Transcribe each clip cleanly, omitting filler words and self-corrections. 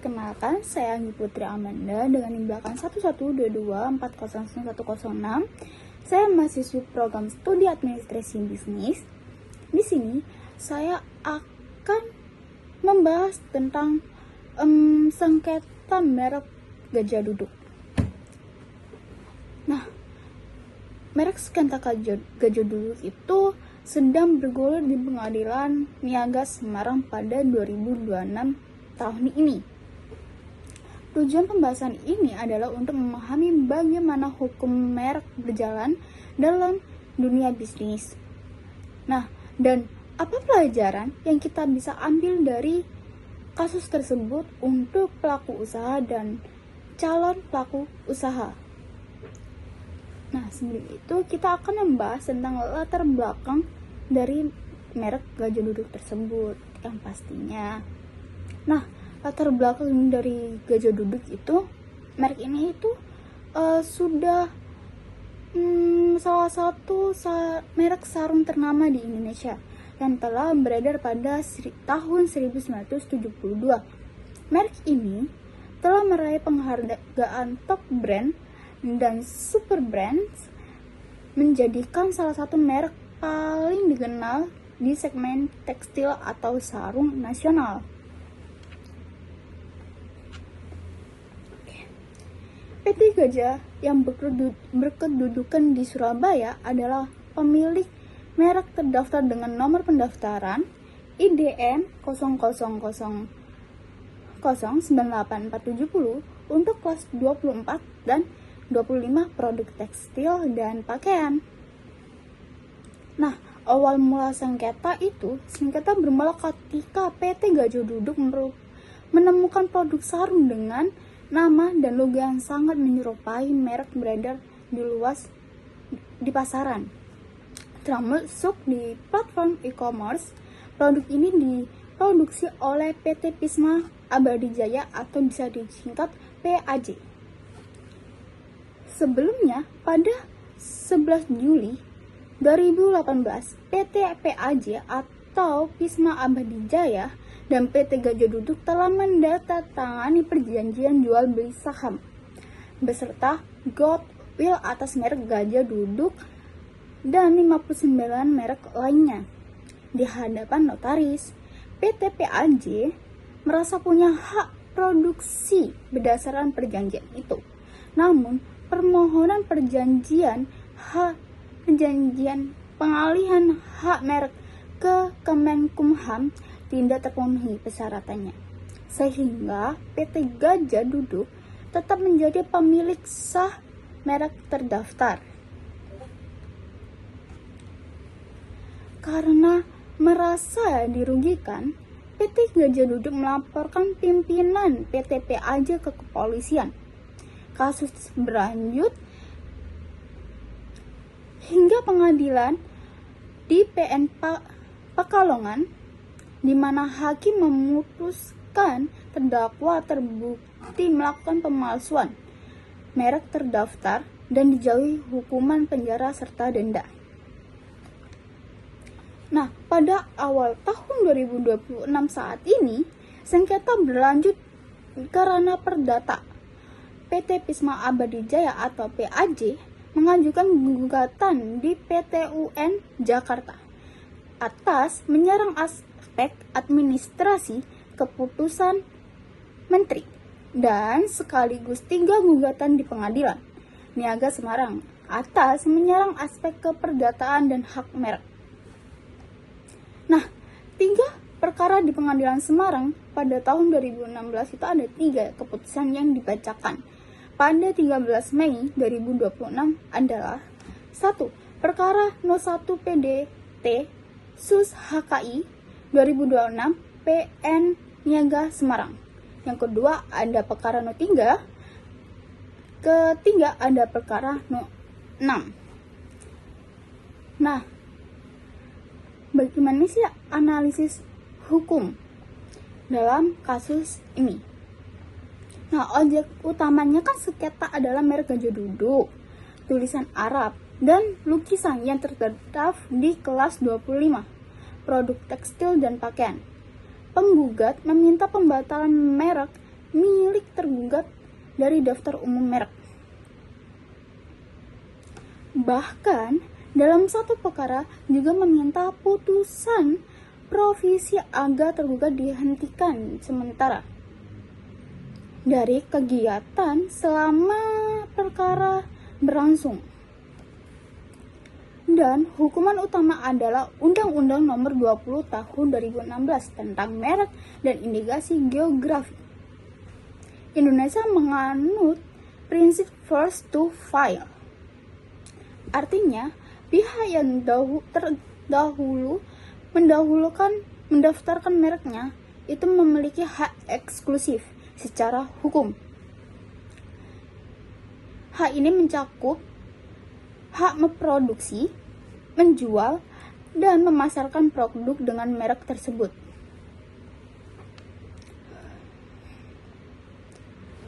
Perkenalkan, saya Anggi Putri Amanda dengan NIM belakang 1122409106. Saya mahasiswi program studi administrasi bisnis. Di sini saya akan membahas tentang sengketa merek Gajah Duduk. Nah, merek sengketa Gajah Duduk itu sedang bergulir di Pengadilan Niaga Semarang pada 2026 tahun ini. Tujuan pembahasan ini adalah untuk memahami bagaimana hukum merek berjalan dalam dunia bisnis. Nah, dan apa pelajaran yang kita bisa ambil dari kasus tersebut untuk pelaku usaha dan calon pelaku usaha. Nah, sebelum itu kita akan membahas tentang latar belakang dari merek Gajah Duduk tersebut yang pastinya. Nah, latar belakang dari Gajah Duduk itu, merek ini itu sudah salah satu merek sarung ternama di Indonesia yang telah beredar pada tahun 1972. Merek ini telah meraih penghargaan top brand dan super brands, menjadikan salah satu merek paling dikenal di segmen tekstil atau sarung nasional. PT Gajah yang berkedudukan di Surabaya adalah pemilik merek terdaftar dengan nomor pendaftaran IDN 000098470 untuk kelas 24 dan 25 produk tekstil dan pakaian. Nah, awal mula sengketa bermula ketika PT Gajah Duduk menemukan produk sarung dengan nama dan logo yang sangat menyerupai merek beredar di pasaran, termasuk di platform e-commerce. Produk ini diproduksi oleh PT Pisma Abadi Jaya atau bisa disingkat PAJ. Sebelumnya, pada 11 Juli 2018, PT PAJ atau Pisma Abadi Jaya dan PT Gajah Duduk telah menandatangani perjanjian jual beli saham beserta goodwill atas merek Gajah Duduk dan 59 merek lainnya. Di hadapan notaris, PT PAJ merasa punya hak produksi berdasarkan perjanjian itu. Namun, permohonan perjanjian pengalihan hak merek ke Kemenkumham tidak terpenuhi persyaratannya, sehingga PT Gajah Duduk tetap menjadi pemilik sah merek terdaftar. Karena merasa dirugikan, PT Gajah Duduk melaporkan pimpinan PT PAJ ke kepolisian. Kasus berlanjut hingga pengadilan di PN Pekalongan, di mana hakim memutuskan terdakwa terbukti melakukan pemalsuan merek terdaftar dan dijauhi hukuman penjara serta denda. Nah, pada awal tahun 2026 saat ini, sengketa berlanjut karena perdata. PT Pisma Abadi Jaya atau PAJ mengajukan gugatan di PT UN Jakarta atas menyerang aspek administrasi keputusan menteri dan sekaligus 3 gugatan di Pengadilan Niaga Semarang atas menyerang aspek keperdataan dan hak merek. Nah, 3 perkara di Pengadilan Semarang pada tahun 2016 itu ada 3 keputusan yang dibacakan pada 13 Mei 2026 adalah 1. Perkara 01 PDT Sus HKI 2026 PN Niaga Semarang. Yang kedua ada perkara 03. Ketiga ada perkara 06. Nah, bagaimana sih analisis hukum dalam kasus ini? Nah, objek utamanya kan sengketa adalah merek Gajah Duduk, tulisan Arab, dan lukisan yang terdapat di kelas 25, produk tekstil dan pakaian. Penggugat meminta pembatalan merek milik tergugat dari daftar umum merek. Bahkan, dalam satu perkara juga meminta putusan provisi agar tergugat dihentikan sementara dari kegiatan selama perkara berlangsung. Dan hukuman utama adalah Undang-Undang Nomor 20 Tahun 2016 tentang merek dan indikasi geografi. Indonesia menganut prinsip first to file. Artinya, pihak yang terdahulu mendaftarkan mereknya itu memiliki hak eksklusif secara hukum. Hak ini mencakup hak memproduksi, menjual, dan memasarkan produk dengan merek tersebut.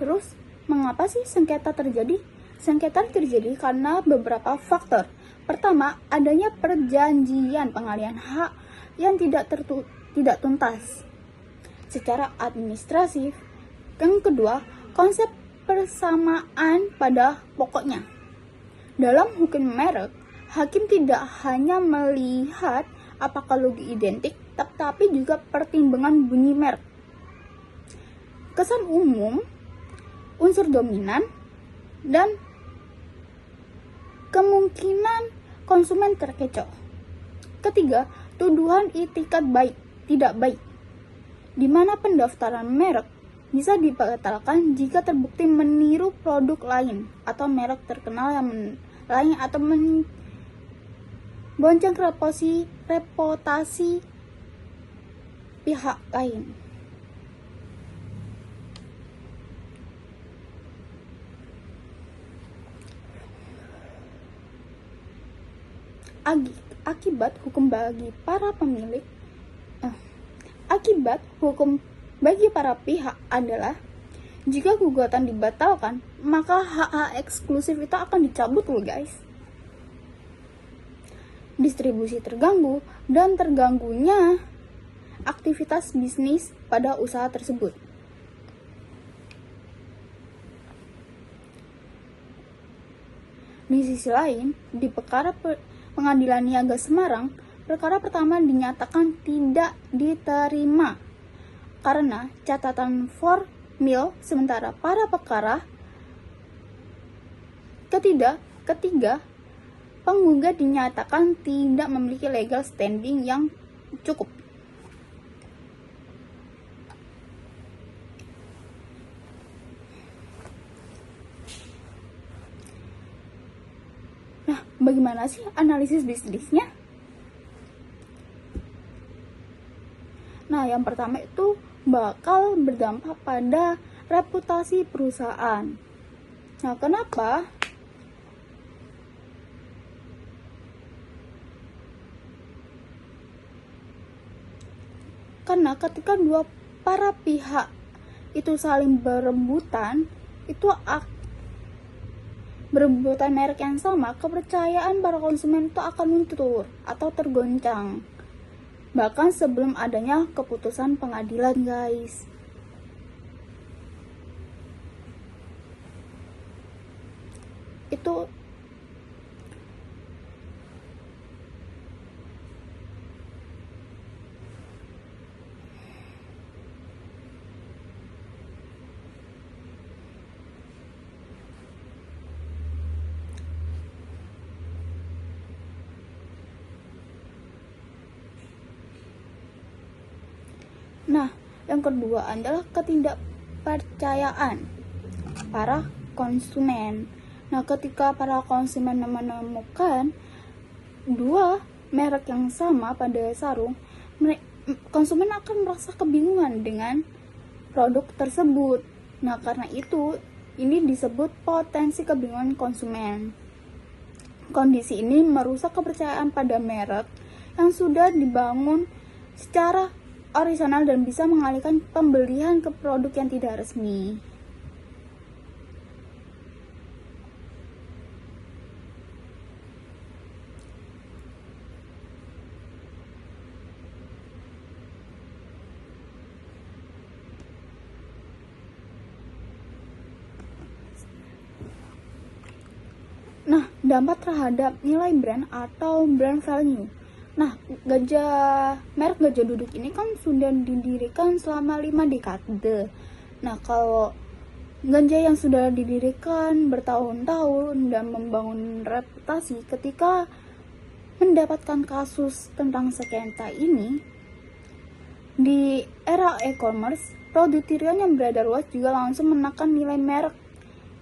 Terus, mengapa sih sengketa terjadi? Sengketa terjadi karena beberapa faktor. Pertama, adanya perjanjian pengalihan hak yang tidak tuntas secara administratif. Yang kedua, konsep persamaan pada pokoknya. Dalam hukum merek, hakim tidak hanya melihat apakah logo identik, tetapi juga pertimbangan bunyi merek, kesan umum, unsur dominan, dan kemungkinan konsumen terkecoh. Ketiga, tuduhan itikat baik, tidak baik, di mana pendaftaran merek bisa dibatalkan jika terbukti meniru produk lain atau merek terkenal yang lain atau membonceng reputasi pihak lain. Akibat hukum bagi para pihak adalah jika gugatan dibatalkan, maka hak-hak eksklusif itu akan dicabut loh guys. Distribusi terganggu dan terganggunya aktivitas bisnis pada usaha tersebut. Di sisi lain, di perkara Pengadilan Niaga Semarang, perkara pertama dinyatakan tidak diterima karena catatan formil, sementara pada perkara ketiga penggugat dinyatakan tidak memiliki legal standing yang cukup. Nah, bagaimana sih analisis bisnisnya? Nah, yang pertama itu bakal berdampak pada reputasi perusahaan. Nah, kenapa? Karena ketika para pihak itu saling berebutan merek yang sama, kepercayaan para konsumen itu akan luntur atau tergoncang. Bahkan sebelum adanya keputusan pengadilan, guys. Itu Nah, yang kedua adalah ketidakpercayaan para konsumen. Nah, ketika para konsumen menemukan dua merek yang sama pada sarung, konsumen akan merasa kebingungan dengan produk tersebut. Nah, karena itu ini disebut potensi kebingungan konsumen. Kondisi ini merusak kepercayaan pada merek yang sudah dibangun secara orisinal dan bisa mengalihkan pembelian ke produk yang tidak resmi. dampak terhadap nilai brand atau brand value. Nah, merek Gajah Duduk ini kan sudah didirikan selama 5 dekade. Nah, kalau Ganja yang sudah didirikan bertahun-tahun dan membangun reputasi, ketika mendapatkan kasus tentang sengketa ini, di era e-commerce, produk yang beredar luas juga langsung menekan nilai merek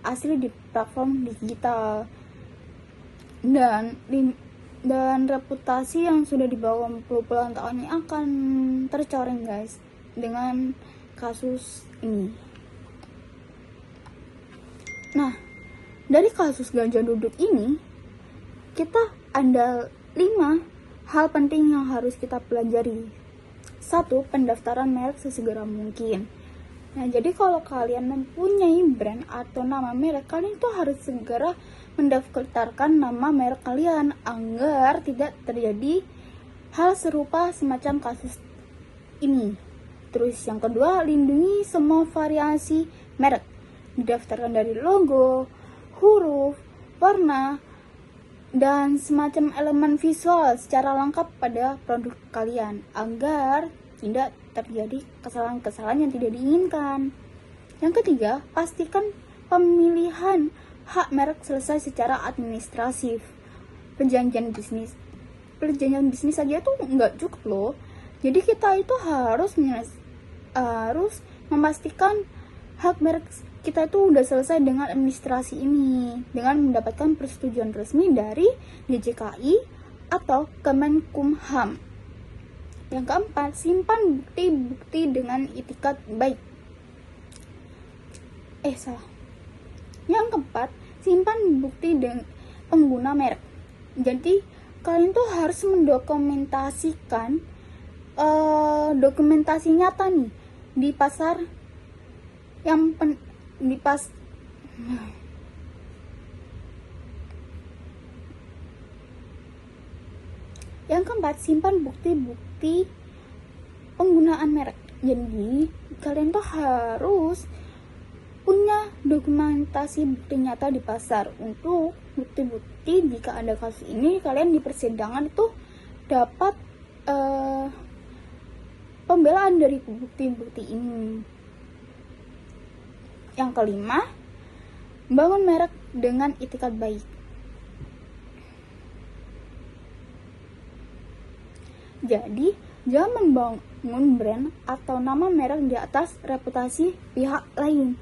asli di platform digital. Dan reputasi yang sudah dibawa puluhan tahun ini akan tercoreng, guys, dengan kasus ini. Nah, dari kasus Gajah Duduk ini, kita ada 5 hal penting yang harus kita pelajari. 1. Pendaftaran merek sesegera mungkin. Nah, jadi kalau kalian mempunyai brand atau nama merek, kalian itu harus segera mendaftarkan nama merek kalian agar tidak terjadi hal serupa semacam kasus ini. Terus yang kedua, lindungi semua variasi merek. Didaftarkan dari logo, huruf, warna, dan semacam elemen visual secara lengkap pada produk kalian agar tidak terjadi kesalahan-kesalahan yang tidak diinginkan. Yang ketiga, pastikan pemilihan hak merek selesai secara administratif. Perjanjian bisnis saja tuh nggak cukup loh. Jadi kita itu harus memastikan hak merek kita itu udah selesai dengan administrasi ini, dengan mendapatkan persetujuan resmi dari DJKI atau Kemenkumham. Yang keempat, simpan bukti-bukti dengan itikat baik. Yang keempat, simpan bukti dengan pengguna merek. Jadi kalian tuh harus mendokumentasikan dokumentasi nyata nih di pasar Yang keempat, simpan bukti-bukti penggunaan merek. Jadi kalian tuh harus punya dokumentasi bukti nyata di pasar untuk bukti-bukti jika ada kasus ini, kalian di persidangan itu dapat pembelaan dari bukti-bukti ini. Yang kelima, bangun merek dengan itikat baik. Jadi, jangan membangun brand atau nama merek di atas reputasi pihak lain.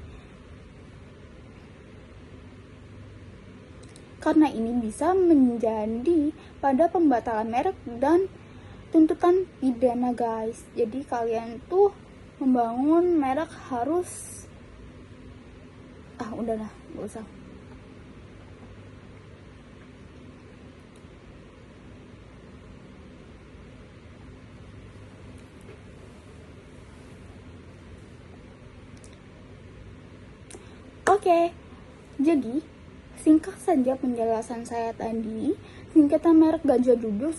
Karena ini bisa menjadi pada pembatalan merek dan tuntutan pidana, guys. Jadi kalian tuh membangun merek harus udahlah, gak usah. Oke, jadi singkat saja penjelasan saya tadi. Sengketa merek Gajah Duduk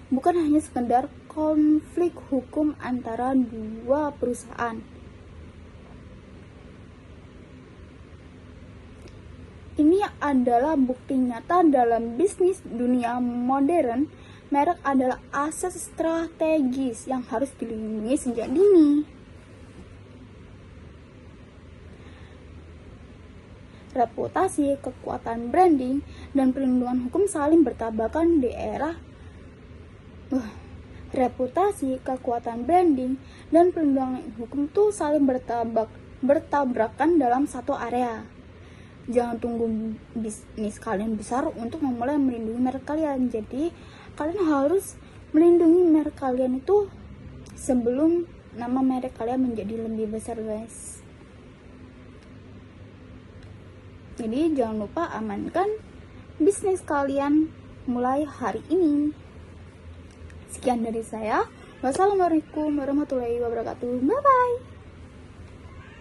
bukan hanya sekedar konflik hukum antara dua perusahaan. Ini adalah bukti nyata dalam bisnis dunia modern. Merek adalah aset strategis yang harus dilindungi sejak dini. Reputasi, kekuatan branding, dan perlindungan hukum saling bertabrakan di era reputasi, kekuatan branding, dan perlindungan hukum itu saling bertabrakan dalam satu area. Jangan tunggu bisnis kalian besar untuk memulai melindungi merek kalian. Jadi kalian harus melindungi merek kalian itu sebelum nama merek kalian menjadi lebih besar, guys. Jadi jangan lupa amankan bisnis kalian mulai hari ini. Sekian dari saya. Wassalamualaikum warahmatullahi wabarakatuh. Bye bye.